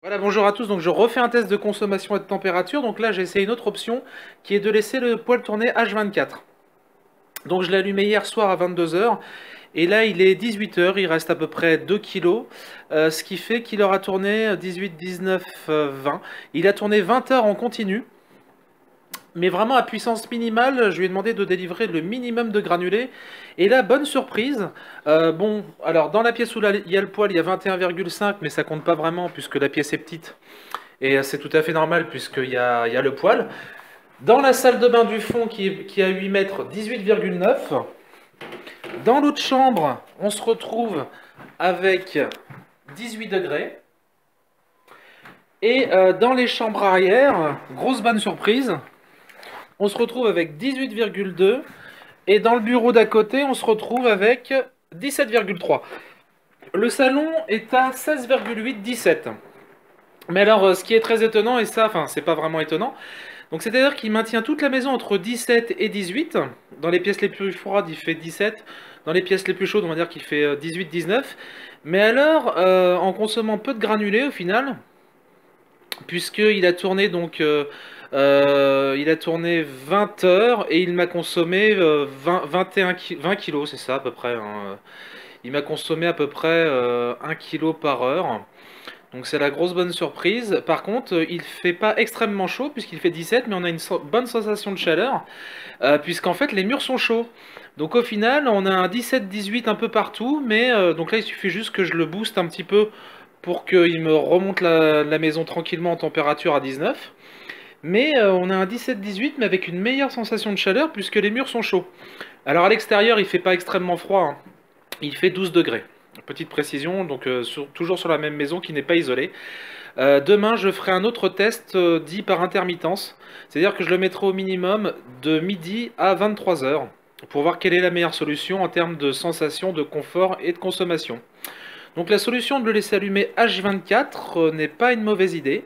Voilà, bonjour à tous. Donc je refais un test de consommation et de température. Donc là, j'ai essayé une autre option qui est de laisser le poêle tourner H24. Donc je l'ai allumé hier soir à 22 heures et là il est 18 heures, il reste à peu près 2 kilos, ce qui fait qu'il aura tourné 18, 19, 20. Il a tourné 20 heures en continu. Mais vraiment à puissance minimale, je lui ai demandé de délivrer le minimum de granulés. Et là, bonne surprise. Bon, alors dans la pièce où il y a le poêle, il y a 21,5, mais ça compte pas vraiment puisque la pièce est petite. Et c'est tout à fait normal puisqu'il y a le poêle. Dans la salle de bain du fond qui a 8 mètres, 18,9. Dans l'autre chambre, on se retrouve avec 18 degrés. Et dans les chambres arrière, grosse bonne surprise, on se retrouve avec 18,2. Et dans le bureau d'à côté, on se retrouve avec 17,3. Le salon est à 16,8, 17. Mais alors, ce qui est très étonnant, et ça, enfin, c'est pas vraiment étonnant, donc c'est-à-dire qu'il maintient toute la maison entre 17 et 18. Dans les pièces les plus froides, il fait 17. Dans les pièces les plus chaudes, on va dire qu'il fait 18, 19. Mais alors, en consommant peu de granulés au final, puisqu'il a tourné donc il a tourné 20 heures et il m'a consommé 20 kilos, c'est ça à peu près, hein. Il m'a consommé à peu près 1 kilo par heure. Donc c'est la grosse bonne surprise. Par contre, il fait pas extrêmement chaud puisqu'il fait 17, mais on a une bonne sensation de chaleur puisqu'en fait les murs sont chauds. Donc au final, on a un 17-18 un peu partout, mais donc là il suffit juste que je le booste un petit peu pour qu'il me remonte la maison tranquillement en température à 19. Mais on a un 17-18 mais avec une meilleure sensation de chaleur puisque les murs sont chauds. Alors à l'extérieur il fait pas extrêmement froid, hein. Il fait 12 degrés. Petite précision, donc toujours sur la même maison qui n'est pas isolée. Demain, je ferai un autre test dit par intermittence. C'est-à-dire que je le mettrai au minimum de midi à 23 heures pour voir quelle est la meilleure solution en termes de sensation, de confort et de consommation. Donc la solution de le laisser allumer H24 n'est pas une mauvaise idée.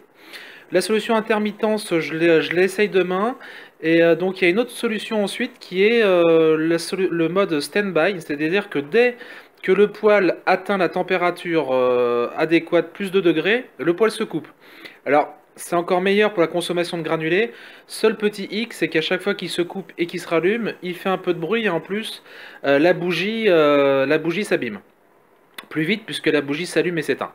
La solution intermittence, je l'essaye demain. Et donc il y a une autre solution ensuite qui est le mode stand-by, c'est-à-dire que dès que le poêle atteint la température adéquate, plus de degrés, le poêle se coupe. Alors c'est encore meilleur pour la consommation de granulés. Seul petit hic, c'est qu'à chaque fois qu'il se coupe et qu'il se rallume, il fait un peu de bruit et en plus la bougie s'abîme plus vite puisque la bougie s'allume et s'éteint.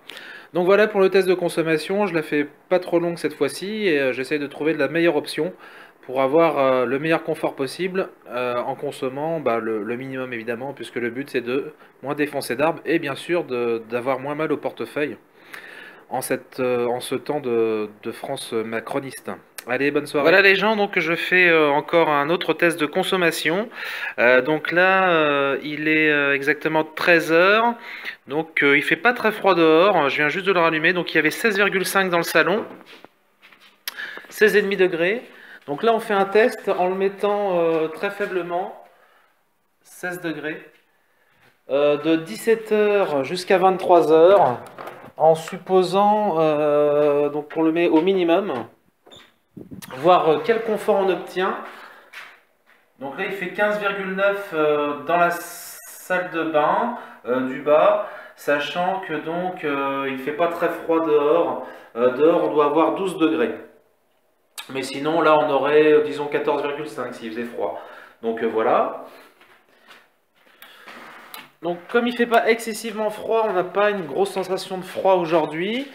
Donc voilà pour le test de consommation, je la fais pas trop longue cette fois-ci et j'essaye de trouver de la meilleure option pour avoir le meilleur confort possible en consommant le minimum évidemment puisque le but c'est de moins défoncer d'arbres et bien sûr d'avoir moins mal au portefeuille en ce temps de France macroniste. Allez, bonne soirée. Voilà les gens, donc je fais encore un autre test de consommation. Donc là, il est exactement 13 heures. Donc il fait pas très froid dehors. Je viens juste de le rallumer. Donc il y avait 16,5 dans le salon. 16,5 degrés. Donc là, on fait un test en le mettant très faiblement. 16 degrés. De 17 heures jusqu'à 23 heures. En supposant, donc on le met au minimum. Voir quel confort on obtient. Donc là, il fait 15,9 dans la salle de bain du bas, sachant que donc il fait pas très froid dehors. Dehors, on doit avoir 12 degrés. Mais sinon, là, on aurait, disons, 14,5 s'il faisait froid. Donc voilà. Donc comme il fait pas excessivement froid, on n'a pas une grosse sensation de froid aujourd'hui.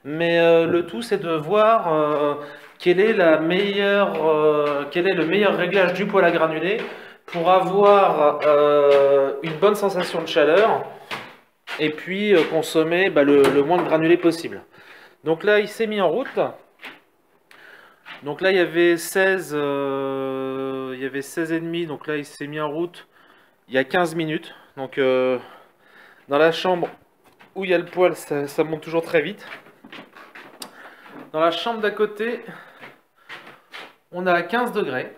Mais le tout, c'est de voir quel est le meilleur réglage du poêle à granulés pour avoir une bonne sensation de chaleur et puis consommer le moins de granulés possible. Donc là, il s'est mis en route. Donc là, il y avait 16, il y avait 16 et demi. Donc là, il s'est mis en route il y a 15 minutes. Donc dans la chambre où il y a le poêle, ça monte toujours très vite. Dans la chambre d'à côté, on a 15 degrés.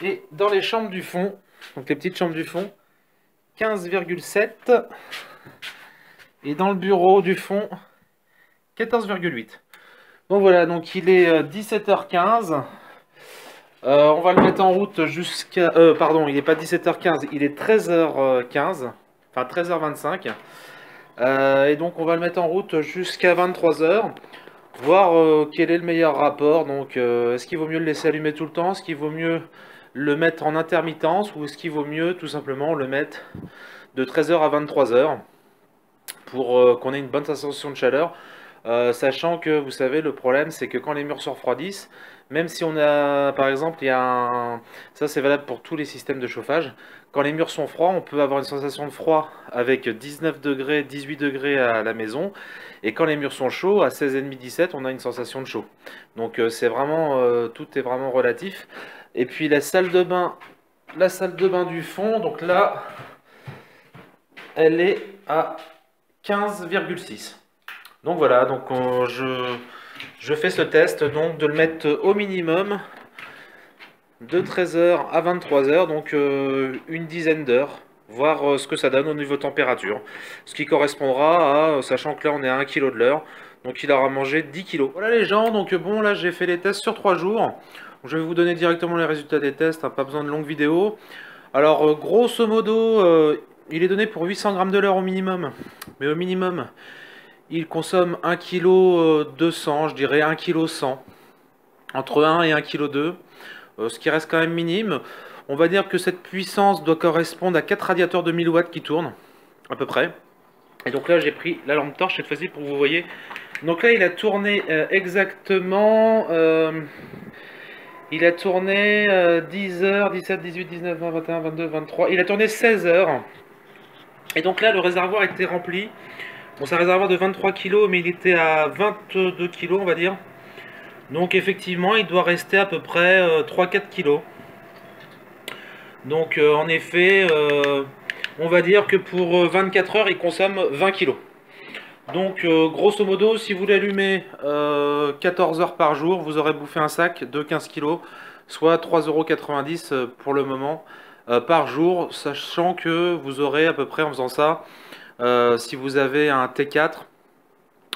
Et dans les chambres du fond, donc les petites chambres du fond, 15,7. Et dans le bureau du fond, 14,8. Donc voilà, donc il est 17h15. On va le mettre en route jusqu'à... pardon, il n'est pas 17h15, il est 13h15. enfin 13h25. Et donc on va le mettre en route jusqu'à 23h, voir quel est le meilleur rapport. Donc est-ce qu'il vaut mieux le laisser allumer tout le temps, est-ce qu'il vaut mieux le mettre en intermittence, ou est-ce qu'il vaut mieux tout simplement le mettre de 13h à 23h pour qu'on ait une bonne sensation de chaleur. Sachant que vous savez, le problème c'est que quand les murs se refroidissent, même si on a par exemple, il y a un... ça c'est valable pour tous les systèmes de chauffage, quand les murs sont froids, on peut avoir une sensation de froid avec 19 degrés, 18 degrés à la maison, et quand les murs sont chauds, à 16,5, 17, on a une sensation de chaud. Donc c'est vraiment, tout est vraiment relatif. Et puis la salle de bain du fond, donc là, elle est à 15,6. Donc voilà, donc je fais ce test donc de le mettre au minimum de 13h à 23h, donc une dizaine d'heures, voir ce que ça donne au niveau température. Ce qui correspondra à, sachant que là on est à 1 kg de l'heure, donc il aura mangé 10 kg. Voilà les gens, donc bon là j'ai fait les tests sur 3 jours. Je vais vous donner directement les résultats des tests, hein, pas besoin de longue vidéo. Alors grosso modo, il est donné pour 800 grammes de l'heure au minimum, mais au minimum il consomme 1 kg 200, je dirais 1 kg 100, entre 1 et 1 kg 2, ce qui reste quand même minime. On va dire que cette puissance doit correspondre à 4 radiateurs de 1000 watts qui tournent, à peu près. Et donc là j'ai pris la lampe torche cette fois-ci pour que vous voyez. Donc là il a tourné exactement... il a tourné 10h, 17, 18, 19, 20, 21, 22, 23... Il a tourné 16 heures. Et donc là le réservoir était rempli. Bon, c'est un réservoir de 23 kg, mais il était à 22 kg, on va dire. Donc effectivement, il doit rester à peu près 3-4 kg. Donc en effet, on va dire que pour 24 heures, il consomme 20 kg. Donc grosso modo, si vous l'allumez 14 heures par jour, vous aurez bouffé un sac de 15 kg, soit 3,90 € pour le moment par jour, sachant que vous aurez à peu près en faisant ça, si vous avez un T4,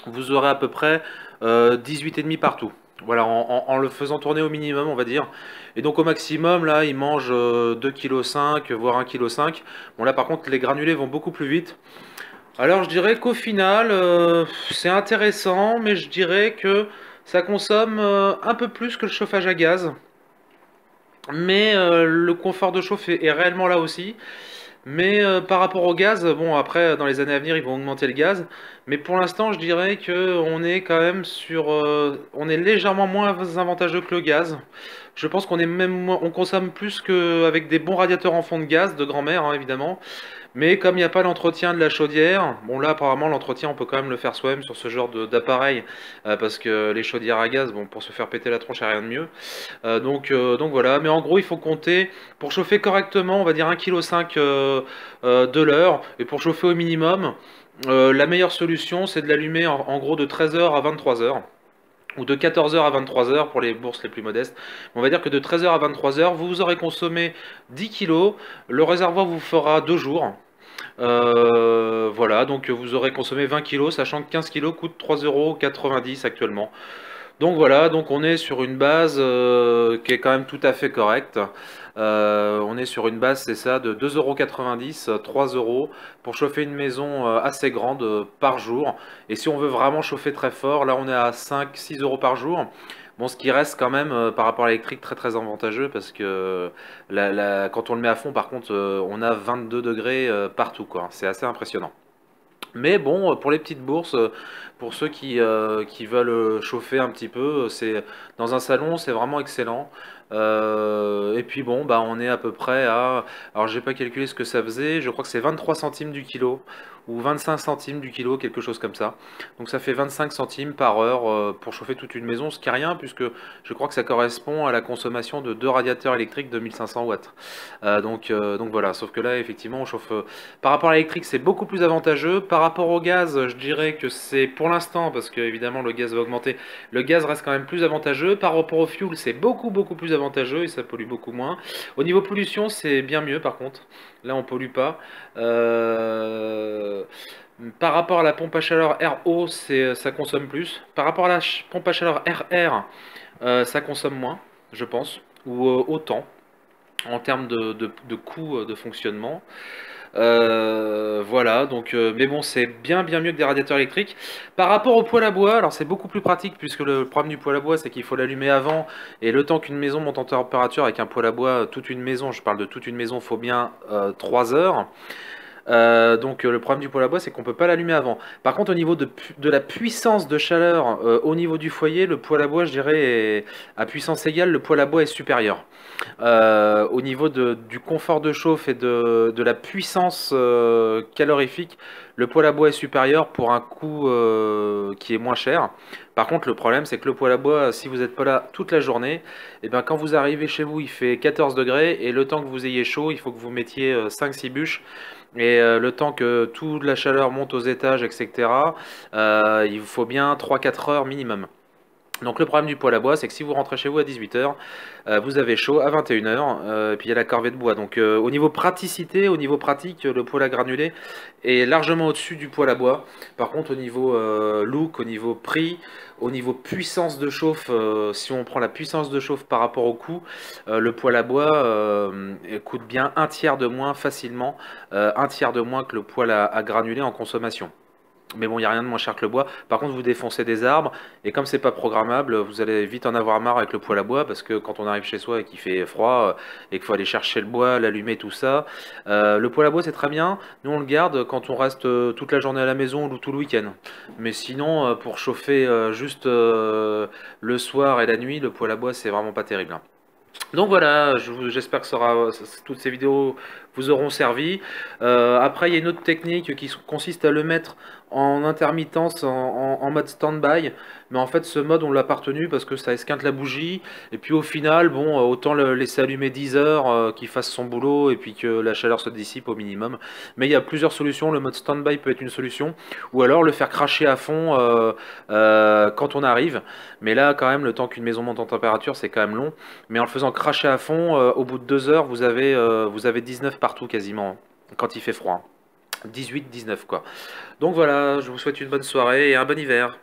vous aurez à peu près 18,5 partout. Voilà, en le faisant tourner au minimum, on va dire. Et donc au maximum, là, il mange 2,5 kg, voire 1,5 kg. Bon, là, par contre, les granulés vont beaucoup plus vite. Alors, je dirais qu'au final, c'est intéressant, mais je dirais que ça consomme un peu plus que le chauffage à gaz. Mais le confort de chauffe est réellement là aussi. Mais par rapport au gaz, bon après dans les années à venir ils vont augmenter le gaz, mais pour l'instant je dirais que on est quand même sur, on est légèrement moins avantageux que le gaz. Je pense qu'on est même on consomme plus qu'avec des bons radiateurs en fond de gaz de grand-mère hein, évidemment. Mais comme il n'y a pas l'entretien de la chaudière, bon là apparemment l'entretien on peut quand même le faire soi-même sur ce genre d'appareil, parce que les chaudières à gaz, bon pour se faire péter la tronche, il n'y a rien de mieux. Donc voilà, mais en gros il faut compter, pour chauffer correctement, on va dire 1,5 kg de l'heure, et pour chauffer au minimum, la meilleure solution c'est de l'allumer en gros de 13h à 23h. Ou de 14h à 23h pour les bourses les plus modestes. On va dire que de 13h à 23h, vous aurez consommé 10 kg, le réservoir vous fera 2 jours. Voilà, donc vous aurez consommé 20 kg, sachant que 15 kg coûte 3,90 € actuellement. Donc voilà, donc on est sur une base qui est quand même tout à fait correcte. On est sur une base, c'est ça, de 2,90 €, 3 € pour chauffer une maison assez grande par jour. Et si on veut vraiment chauffer très fort, là on est à 5-6 € par jour. Bon, ce qui reste quand même par rapport à l'électrique très très avantageux parce que quand on le met à fond, par contre, on a 22 degrés partout, quoi. C'est assez impressionnant. Mais bon, pour les petites bourses, pour ceux qui veulent chauffer un petit peu, c'est dans un salon, c'est vraiment excellent. Et puis bon, bah on est à peu près à... Alors j'ai pas calculé ce que ça faisait, je crois que c'est 23 centimes du kilo, ou 25 centimes du kilo, quelque chose comme ça. Donc ça fait 25 centimes par heure pour chauffer toute une maison, ce qui est rien, puisque je crois que ça correspond à la consommation de 2 radiateurs électriques de 1500 watts. Donc voilà, sauf que là, effectivement, on chauffe... par rapport à l'électrique, c'est beaucoup plus avantageux. Par rapport au gaz, je dirais que c'est pour l'instant, parce que évidemment le gaz va augmenter, le gaz reste quand même plus avantageux. Par rapport au fuel, c'est beaucoup plus avantageux et ça pollue beaucoup moins. Au niveau pollution, c'est bien mieux par contre. Là, on pollue pas. Par rapport à la pompe à chaleur RO, ça consomme plus. Par rapport à la pompe à chaleur RR, ça consomme moins, je pense, ou autant en termes de coût de fonctionnement. Voilà, donc, mais bon, c'est bien mieux que des radiateurs électriques. Par rapport au poêle à bois, alors c'est beaucoup plus pratique puisque le problème du poêle à bois, c'est qu'il faut l'allumer avant et le temps qu'une maison monte en température avec un poêle à bois, toute une maison, je parle de toute une maison, faut bien 3 heures. Donc le problème du poêle à bois, c'est qu'on peut pas l'allumer avant. Par contre, au niveau de la puissance de chaleur, au niveau du foyer, le poêle à bois, je dirais, à puissance égale, le poêle à bois est supérieur. Au niveau du confort de chauffe et de la puissance calorifique, le poêle à bois est supérieur pour un coût qui est moins cher. Par contre, le problème, c'est que le poêle à bois, si vous n'êtes pas là toute la journée, et ben, quand vous arrivez chez vous, il fait 14 degrés, et le temps que vous ayez chaud, il faut que vous mettiez 5-6 bûches. Et le temps que toute la chaleur monte aux étages, etc., il vous faut bien 3-4 heures minimum. Donc le problème du poêle à bois, c'est que si vous rentrez chez vous à 18 h, vous avez chaud à 21 h, et puis il y a la corvée de bois. Donc au niveau praticité, au niveau pratique, le poêle à granulés est largement au-dessus du poêle à bois. Par contre, au niveau look, au niveau prix, au niveau puissance de chauffe, si on prend la puissance de chauffe par rapport au coût, le poêle à bois coûte bien un tiers de moins facilement, un tiers de moins que le poêle à granulés en consommation. Mais bon, il n'y a rien de moins cher que le bois. Par contre, vous défoncez des arbres, et comme c'est pas programmable, vous allez vite en avoir marre avec le poêle à bois, parce que quand on arrive chez soi et qu'il fait froid, et qu'il faut aller chercher le bois, l'allumer, tout ça, le poêle à bois c'est très bien. Nous on le garde quand on reste toute la journée à la maison ou tout le week-end. Mais sinon, pour chauffer juste le soir et la nuit, le poêle à bois c'est vraiment pas terrible, hein. Donc voilà, j'espère que toutes ces vidéos vous auront servi. Après, il y a une autre technique qui consiste à le mettre en intermittence, en mode stand-by. Mais en fait, ce mode, on l'a pas retenu parce que ça esquinte la bougie. Et puis au final, bon, autant le laisser allumer 10 heures, qu'il fasse son boulot et puis que la chaleur se dissipe au minimum. Mais il y a plusieurs solutions. Le mode stand-by peut être une solution. Ou alors le faire cracher à fond quand on arrive. Mais là, quand même, le temps qu'une maison monte en température, c'est quand même long. Mais en le faisant cracher à fond, au bout de 2 heures, vous avez 19 partout quasiment, hein, quand il fait froid. 18, 19 quoi. Donc voilà, je vous souhaite une bonne soirée et un bon hiver.